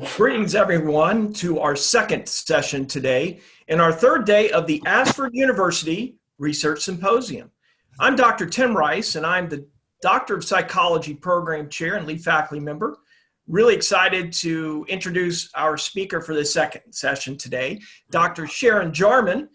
Greetings, everyone, to our second session today and our third day of the Ashford University Research Symposium. I'm Dr. Tim Rice, and I'm the Doctor of Psychology Program Chair and lead faculty member. Really excited to introduce our speaker for the second session today, Dr. Sharon Jarman.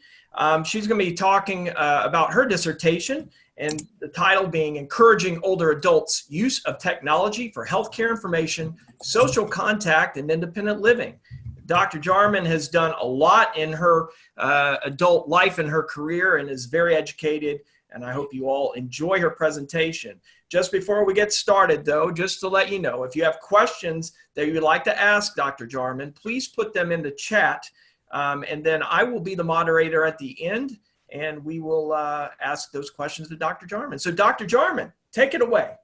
She's going to be talking about her dissertation, and the title being Encouraging Older Adults' Use of Technology for Healthcare Information, Social Contact, and Independent Living. Dr. Jarman has done a lot in her adult life and her career and is very educated, and I hope you all enjoy her presentation. Just before we get started, though, just to let you know, if you have questions that you'd like to ask Dr. Jarman, please put them in the chat, and then I will be the moderator at the end, and we will ask those questions to Dr. Jarman. So Dr. Jarman, take it away.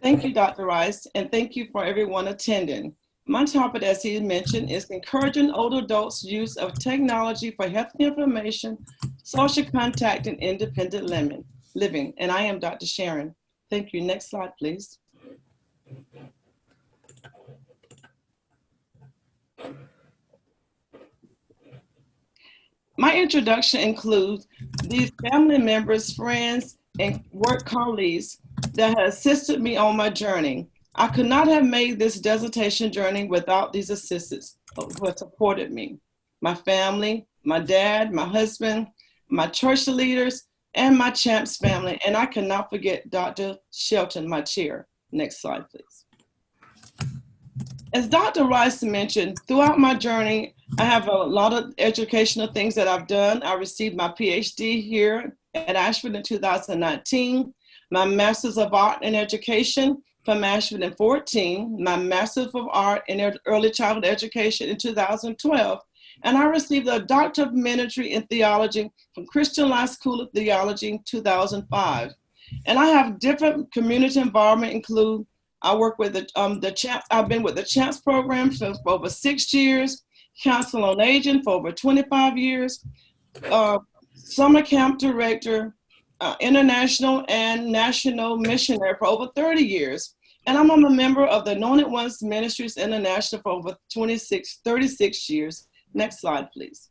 Thank you, Dr. Rice, and thank you for everyone attending. My topic, as he mentioned, is encouraging older adults' use of technology for health information, social contact, and independent living. And I am Dr. Sharon. Thank you. Next slide, please. My introduction includes these family members, friends, and work colleagues that have assisted me on my journey. I could not have made this dissertation journey without these assistants who have supported me. My family, my dad, my husband, my church leaders, and my CHAMPS family. And I cannot forget Dr. Shelton, my chair. Next slide, please. As Dr. Rice mentioned, throughout my journey, I have a lot of educational things that I've done. I received my PhD here at Ashford in 2019, my Master's of Art in Education from Ashford in 2014, my Master's of Art in Early Childhood Education in 2012, and I received a Doctor of Ministry in Theology from Christian Life School of Theology in 2005. And I have different community involvement include I work with the CHAMPS. I've been with the CHAMPS program for over 6 years, Council on Aging for over 25 years, summer camp director, international and national missionary for over 30 years. And I'm a member of the Anointed Ones Ministries International for over 36 years. Next slide, please.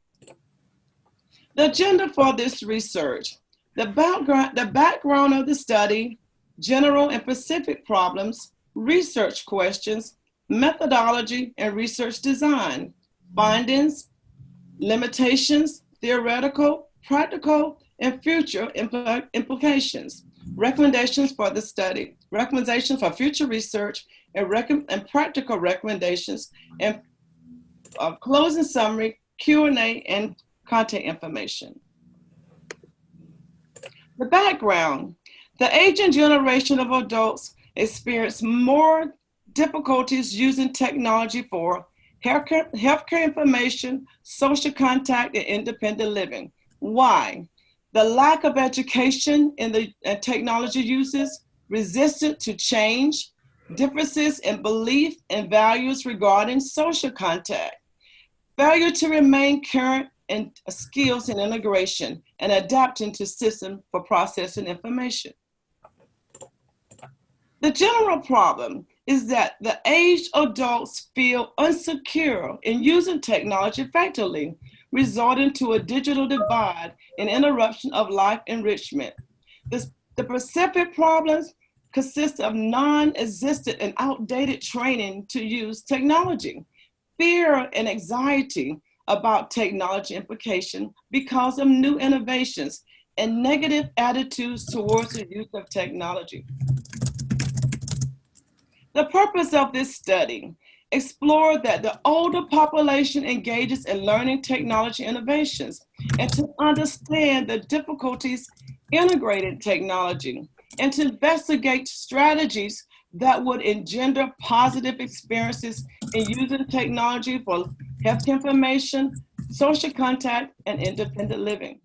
The agenda for this research, the background of the study, general and specific problems, research questions, methodology, and research design, findings, limitations, theoretical, practical, and future implications, recommendations for the study, recommendations for future research, and practical recommendations, and closing summary, Q&A, and contact information. The background, the aging generation of adults experience more difficulties using technology for healthcare information, social contact, and independent living. Why? The lack of education in the technology uses, resistance to change, differences in belief and values regarding social contact, failure to remain current in skills in integration and adapting to systems for processing information. The general problem is that the aged adults feel insecure in using technology effectively, resulting to a digital divide and interruption of life enrichment. The specific problems consist of non-existent and outdated training to use technology, fear and anxiety about technology implication because of new innovations, and negative attitudes towards the use of technology. The purpose of this study, explore that the older population engages in learning technology innovations and to understand the difficulties integrating technology and to investigate strategies that would engender positive experiences in using technology for health information, social contact, and independent living.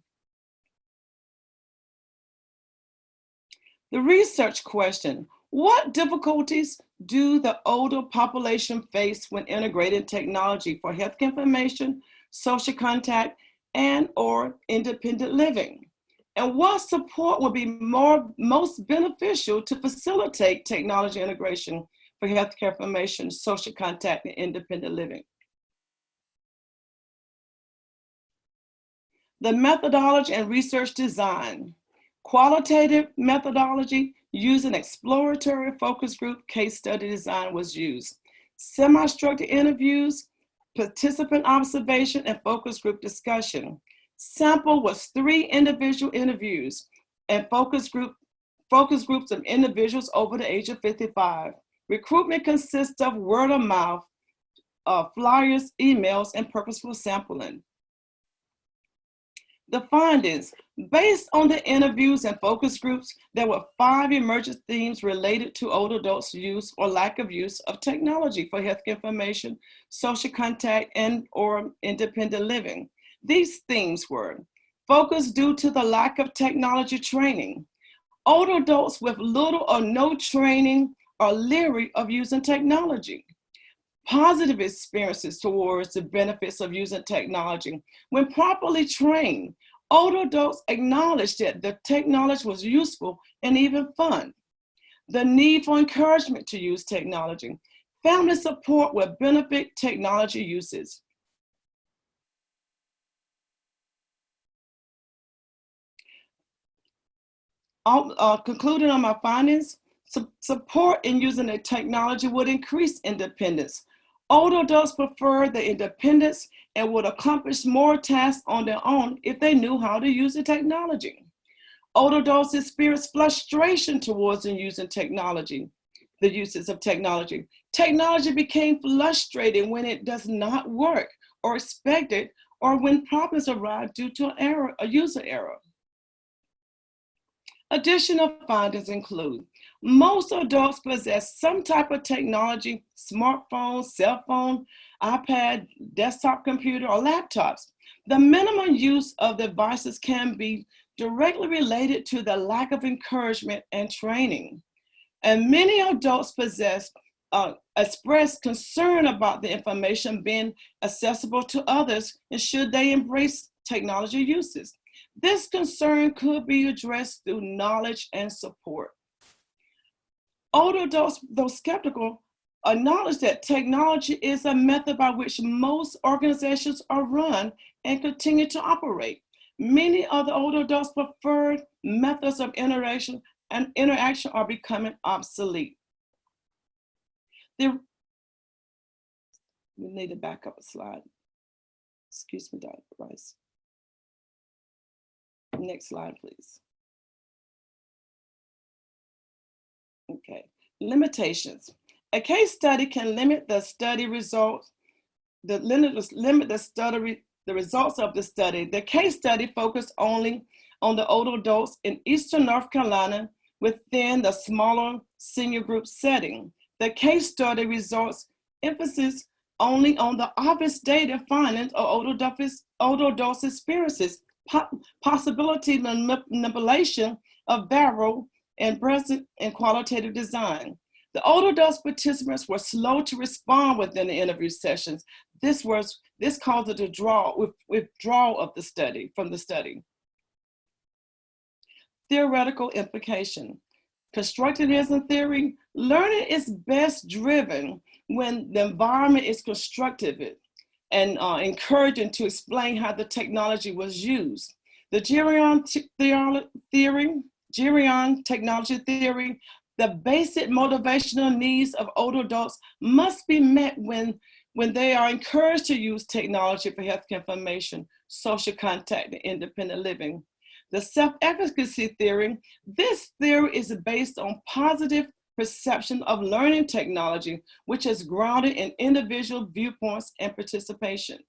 The research question, what difficulties do the older population face when integrating technology for health information, social contact, and or independent living? And what support would be most beneficial to facilitate technology integration for healthcare information, social contact, and independent living. The methodology and research design. Qualitative methodology using exploratory focus group case study design was used. Semi-structured interviews, participant observation, and focus group discussion. Sample was 3 individual interviews and focus groups of individuals over the age of 55. Recruitment consists of word of mouth, flyers, emails, and purposeful sampling. The findings, based on the interviews and focus groups, there were 5 emergent themes related to older adults' use or lack of use of technology for healthcare information, social contact, and/or independent living. These themes were focus due to the lack of technology training. Older adults with little or no training are leery of using technology. Positive experiences towards the benefits of using technology. When properly trained, older adults acknowledged that the technology was useful and even fun. The need for encouragement to use technology. Family support will benefit technology uses. Concluding on my findings, support in using the technology would increase independence. Older adults prefer the independence and would accomplish more tasks on their own if they knew how to use the technology. Older adults experience frustration towards using technology, the uses of technology. Technology became frustrating when it does not work or expected, or when problems arise due to a user error. Additional findings include most adults possess some type of technology, smartphone, cell phone, iPad, desktop computer, or laptops. The minimum use of devices can be directly related to the lack of encouragement and training. And many adults express concern about the information being accessible to others and should they embrace technology uses. This concern could be addressed through knowledge and support. Older adults, though skeptical, acknowledge that technology is a method by which most organizations are run and continue to operate. Many of the older adults' preferred methods of interaction are becoming obsolete. We need to back up a slide. Excuse me, Dr. Rice. Next slide, please. Okay, limitations. A case study can limit the study results, the results of the study. The case study focused only on the older adults in Eastern North Carolina within the smaller senior group setting. The case study results emphasis only on the obvious data findings of older adults' experiences, possibility manipulation of variable and present and qualitative design. The older adults participants were slow to respond within the interview sessions. This caused a withdrawal of the study from the study. Theoretical implication. Constructivism theory, learning is best driven when the environment is constructive and encouraging to explain how the technology was used. The Jarman technology theory, the basic motivational needs of older adults must be met when they are encouraged to use technology for healthcare information, social contact, and independent living. The self-efficacy theory, this theory is based on positive perception of learning technology, which is grounded in individual viewpoints and participation.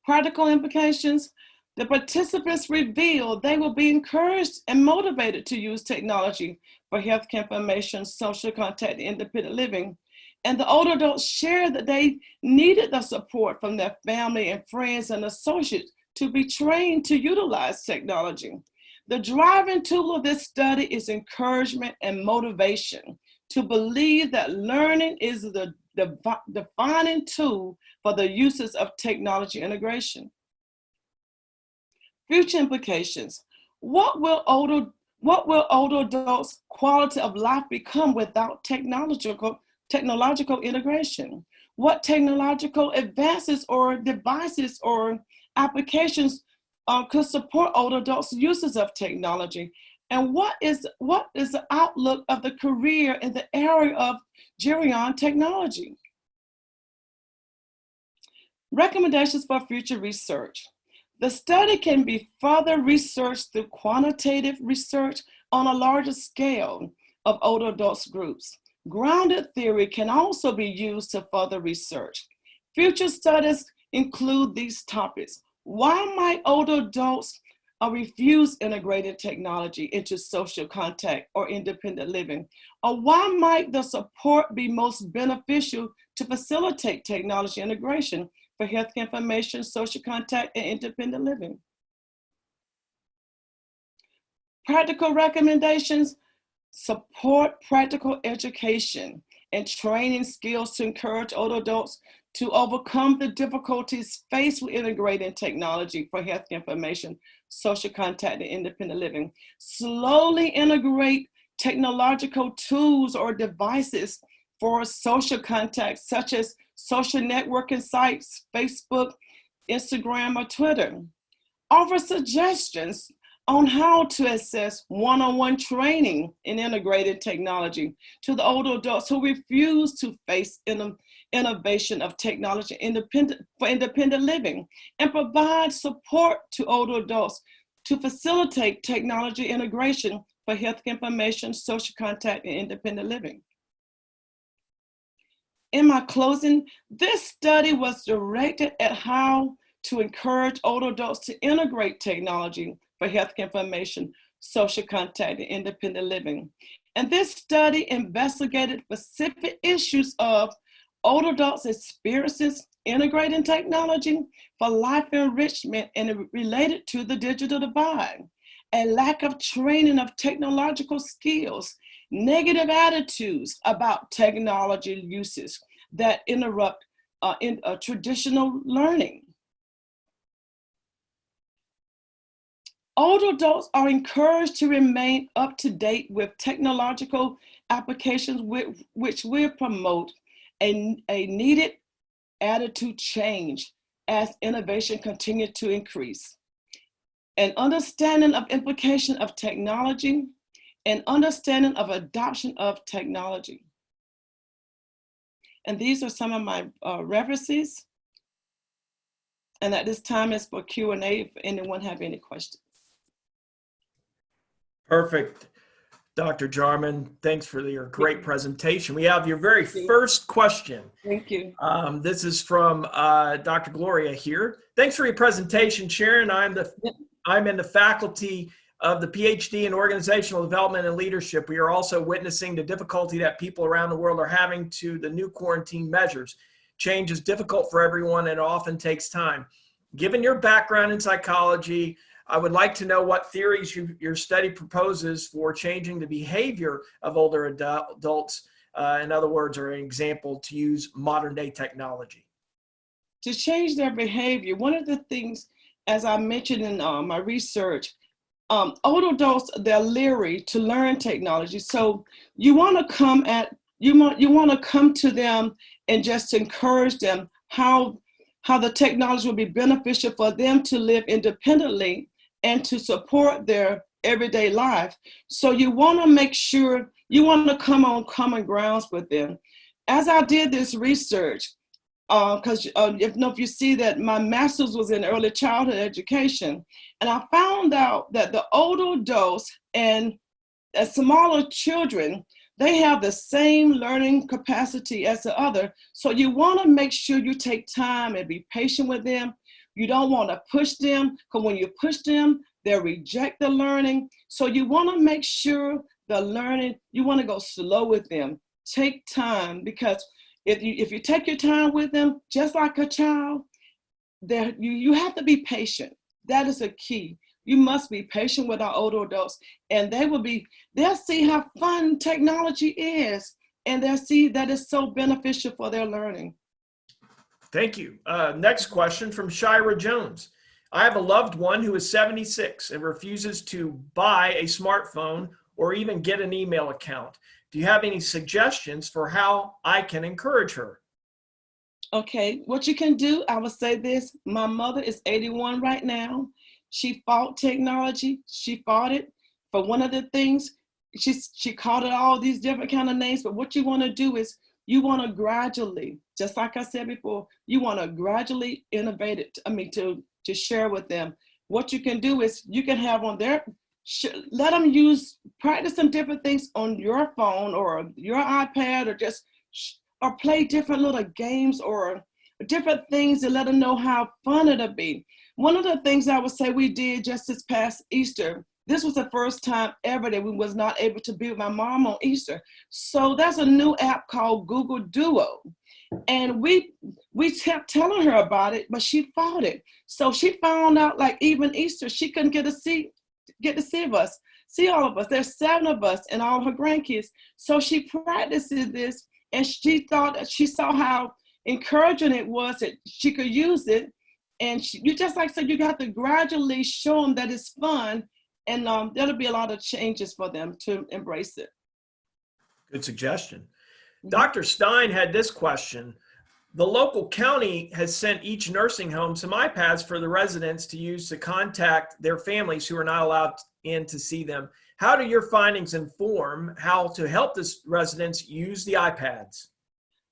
Practical implications, the participants reveal they will be encouraged and motivated to use technology for healthcare information, social contact, and independent living. And the older adults share that they needed the support from their family and friends and associates to be trained to utilize technology. The driving tool of this study is encouragement and motivation to believe that learning is the defining tool for the uses of technology integration. Future implications. What will What will older adults' quality of life become without technological integration? What technological advances or devices or applications could support older adults' uses of technology? And what is the outlook of the career in the area of Jarman technology? Recommendations for future research. The study can be further researched through quantitative research on a larger scale of older adults groups. Grounded theory can also be used to further research. Future studies include these topics. Why might older adults refuse integrated technology into social contact or independent living? Or why might the support be most beneficial to facilitate technology integration for healthcare information, social contact, and independent living? Practical recommendations: support practical education and training skills to encourage older adults to overcome the difficulties faced with integrating technology for healthcare information, social contact, and independent living. Slowly integrate technological tools or devices for social contact, such as social networking sites, Facebook, Instagram, or Twitter. Offer suggestions on how to assess one-on-one training in integrated technology to the older adults who refuse to face innovation of technology for independent living, and provide support to older adults to facilitate technology integration for health information, social contact, and independent living. In my closing, this study was directed at how to encourage older adults to integrate technology for health information, social contact, and independent living. And this study investigated specific issues of older adults' experiences integrating technology for life enrichment and related to the digital divide, a lack of training of technological skills, negative attitudes about technology uses that interrupt traditional learning. Older adults are encouraged to remain up to date with technological applications which will promote a needed attitude change as innovation continues to increase. An understanding of implication of technology, an understanding of adoption of technology. And these are some of my references. And at this time is for Q&A if anyone have any questions. Perfect. Dr. Jarman, thanks for your great presentation. We have your very first question. Thank you. This is from Dr. Gloria here. Thanks for your presentation, Sharon. I'm in the faculty of the PhD in Organizational Development and Leadership. We are also witnessing the difficulty that people around the world are having to the new quarantine measures. Change is difficult for everyone and it often takes time. Given your background in psychology, I would like to know what theories your study proposes for changing the behavior of older adults. In other words, or an example, to use modern day technology. To change their behavior, one of the things, as I mentioned in my research, older adults, they're leery to learn technology. So you want to come to them and just encourage them how the technology will be beneficial for them to live independently and to support their everyday life. So you want to make sure you want to come on common grounds with them. As I did this research, because if you see that my master's was in early childhood education, and I found out that the older adults and smaller children, they have the same learning capacity as the other. So you want to make sure you take time and be patient with them. You don't want to push them, because when you push them, they'll reject the learning. So you want to make sure the learning, you want to go slow with them. Take time, because if you take your time with them, just like a child, you have to be patient. That is a key. You must be patient with our older adults, and they'll see how fun technology is, and they'll see that it's so beneficial for their learning. Thank you. Next question from Shira Jones. I have a loved one who is 76 and refuses to buy a smartphone or even get an email account. Do you have any suggestions for how I can encourage her? Okay, what you can do, I will say this. My mother is 81 right now. She fought technology. She fought it for one of the things. She called it all these different kind of names, but what you want to do is you want to gradually, just like I said before, you want to gradually innovate it, to share with them. What you can do is you can have on their, let them practice some different things on your phone or your iPad, or just or play different little games or different things to let them know how fun it'll be. One of the things I would say we did just this past Easter, this was the first time ever that we was not able to be with my mom on Easter. So there's a new app called Google Duo. And we kept telling her about it, but she fought it. So she found out, like, even Easter, she couldn't get to see all of us. There's 7 of us and all her grandkids. So she practices this, and she thought that she saw how encouraging it was that she could use it. And you just like said, you got to gradually show them that it's fun, and there'll be a lot of changes for them to embrace it. Good suggestion. Dr. Stein had this question. The local county has sent each nursing home some iPads for the residents to use to contact their families who are not allowed in to see them. How do your findings inform how to help the residents use the iPads?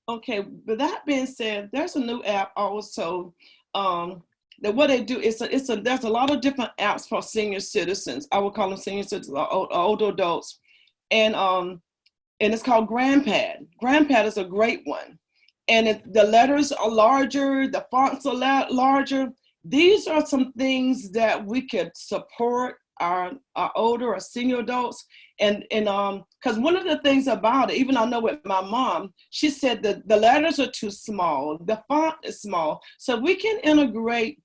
Okay, with that being said, there's a new app also that what they do is there's a lot of different apps for senior citizens. I would call them senior citizens, older adults, and it's called GrandPad. GrandPad is a great one, and the letters are larger, the fonts are larger. These are some things that we could support our older or senior adults, and because one of the things about it, even I know with my mom, she said that the letters are too small, the font is small, so we can integrate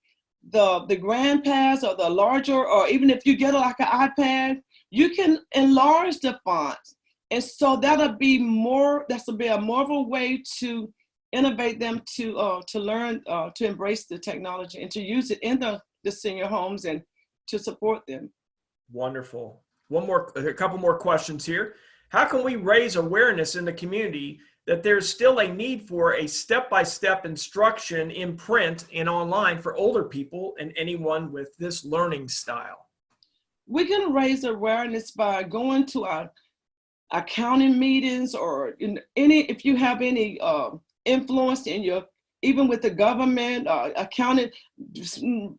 the GrandPads or the larger, or even if you get like an iPad, you can enlarge the font, and so that'll be more of a way to innovate them to learn to embrace the technology and to use it in the senior homes and to support them. Wonderful. A couple more questions here. How can we raise awareness in the community that there's still a need for a step-by-step instruction in print and online for older people and anyone with this learning style? We can raise awareness by going to our county meetings, or if you have any influence in even with the government,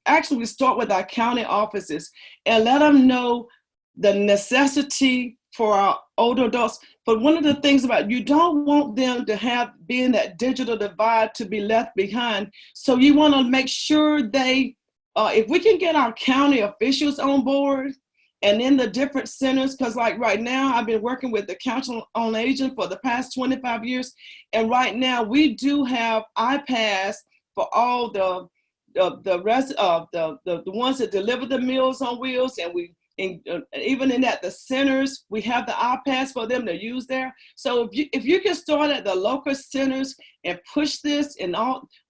actually we start with our county offices and let them know the necessity for our older adults. But one of the things about, you don't want them to be in that digital divide, to be left behind. So you want to make sure if we can get our county officials on board and in the different centers, because like right now, I've been working with the Council on Aging for the past 25 years. And right now we do have iPads for all the ones that deliver the Meals on Wheels, and even in the centers, we have the iPads for them to use there. So if you can start at the local centers and push this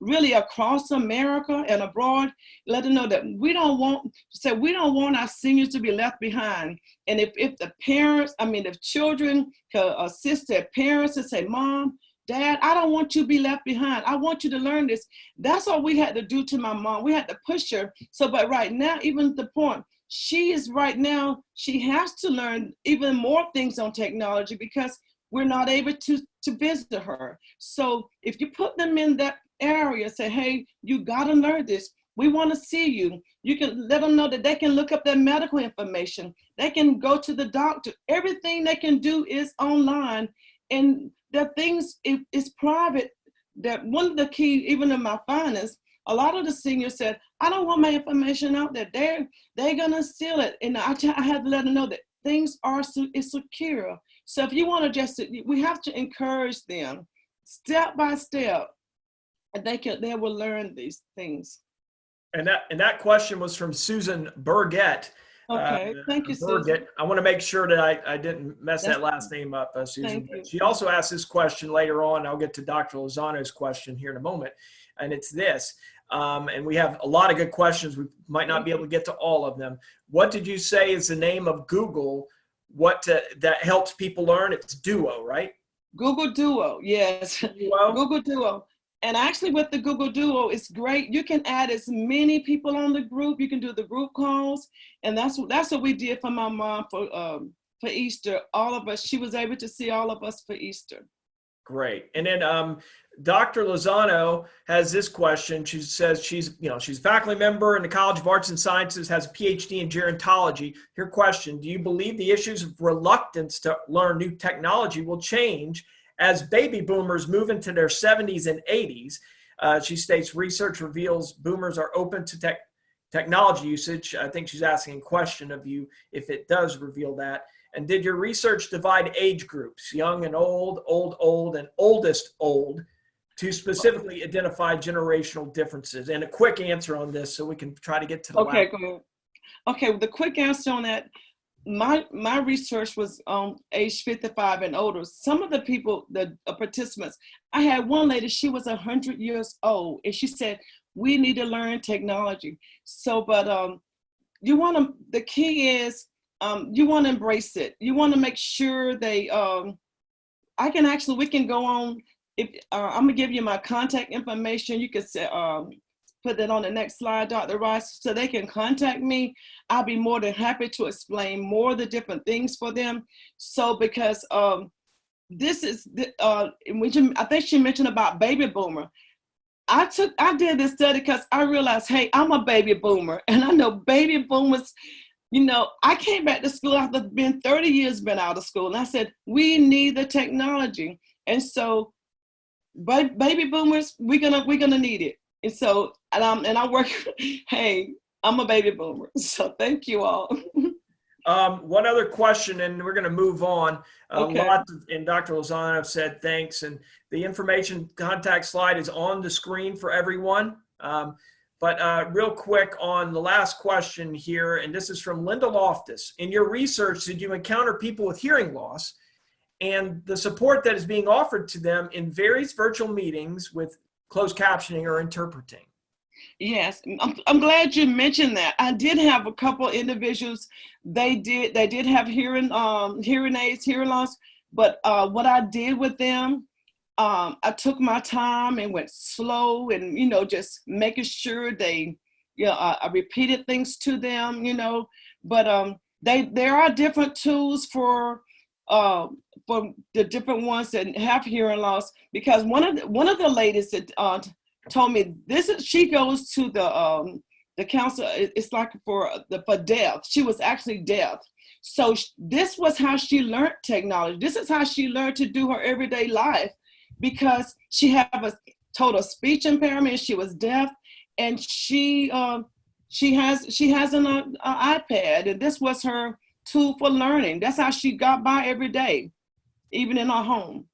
really across America and abroad, let them know that we don't want our seniors to be left behind. And if children can assist their parents and say, Mom, Dad, I don't want you to be left behind. I want you to learn this. That's what we had to do to my mom. We had to push her. But right now, even the point, she has to learn even more things on technology because we're not able to visit her. So if you put them in that area, say, hey, you got to learn this. We want to see you. You can let them know that they can look up their medical information. They can go to the doctor. Everything they can do is online. And the things, it's private. That one of the key, even in my finance, a lot of the seniors said, I don't want my information out there. They're going to steal it. And I had to let them know that things is secure. So if you want to we have to encourage them step by step, and they will learn these things. And that question was from Susan Burgett. Okay, thank you, Susan. I want to make sure that I didn't mess that last name up, Susan. She also asked this question later on. I'll get to Dr. Lozano's question here in a moment. And it's this. And we have a lot of good questions. We might not be able to get to all of them. What did you say is the name of Google? That helps people learn? It's Duo, right? Google Duo, yes. Duo? Google Duo. And actually with the Google Duo, it's great. You can add as many people on the group. You can do the group calls. And that's what we did for my mom for Easter. All of us, she was able to see all of us for Easter. Great. And then Dr. Lozano has this question. She says she's a faculty member in the College of Arts and Sciences, has a PhD in gerontology. Her question: do you believe the issues of reluctance to learn new technology will change as baby boomers move into their 70s and 80s? She states research reveals boomers are open to technology usage. I think she's asking a question of you if it does reveal that. And did your research divide age groups, young and old, old, and oldest old, to specifically identify generational differences? And a quick answer on this so we can try to get to the Okay, last. go ahead. Okay, the quick answer on that, my research was age 55 and older. Some of the people, the participants, I had one lady, she was 100 years old, and she said, we need to learn technology. So, but the key is, you want to embrace it. You want to make sure we can go on. If I'm gonna give you my contact information, you can say, put that on the next slide, Dr. Rice, so they can contact me. I'll be more than happy to explain more of the different things for them. So because this is, I think she mentioned about baby boomer. I did this study because I realized, hey, I'm a baby boomer, and I know baby boomers. I came back to school after being 30 years been out of school, and I said, we need the technology. And so baby boomers, we're gonna need it. And so, and I work, hey, I'm a baby boomer. So thank you all. One other question, and we're gonna move on. Okay. And Dr. Lozano said thanks, and the information contact slide is on the screen for everyone. But real quick on the last question here, and this is from Linda Loftus. In your research, did you encounter people with hearing loss and the support that is being offered to them in various virtual meetings with closed captioning or interpreting? Yes, I'm glad you mentioned that. I did have a couple individuals. They did have hearing aids, hearing loss. But what I did with them, I took my time and went slow, and just making sure I repeated things to them, But there are different tools for the different ones that have hearing loss. Because one of the ladies that told me she goes to the council. It's like for deaf. She was actually deaf. So this was how she learned technology. This is how she learned to do her everyday life, because she had a total speech impairment. She was deaf, and she has an iPad, and this was her tool for learning. That's how she got by every day, even in her home.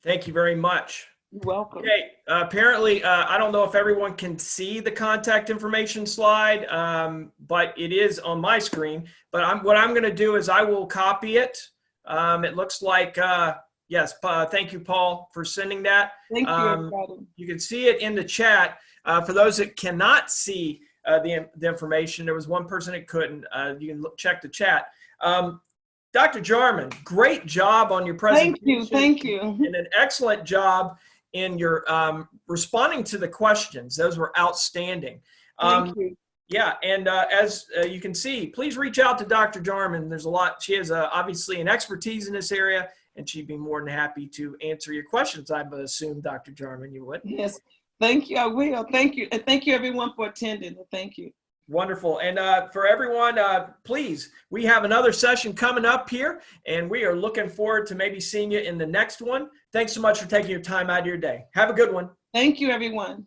Thank you very much. You're welcome. Okay, apparently, I don't know if everyone can see the contact information slide, but it is on my screen. But what I'm going to do is I will copy it. It looks like, yes, thank you, Paul, for sending that. Thank you, everybody. You can see it in the chat. For those that cannot see the information, there was one person that couldn't. You can check the chat. Dr. Jarman, great job on your presentation. Thank you. And an excellent job in your responding to the questions. Those were outstanding. Thank you. Yeah, and as you can see, please reach out to Dr. Jarman. There's a lot. She has obviously an expertise in this area, and she'd be more than happy to answer your questions. I would assume, Dr. Jarman, you would. Yes, thank you. I will. Thank you. And thank you, everyone, for attending. Thank you. Wonderful. And for everyone, please, we have another session coming up here, and we are looking forward to maybe seeing you in the next one. Thanks so much for taking your time out of your day. Have a good one. Thank you, everyone.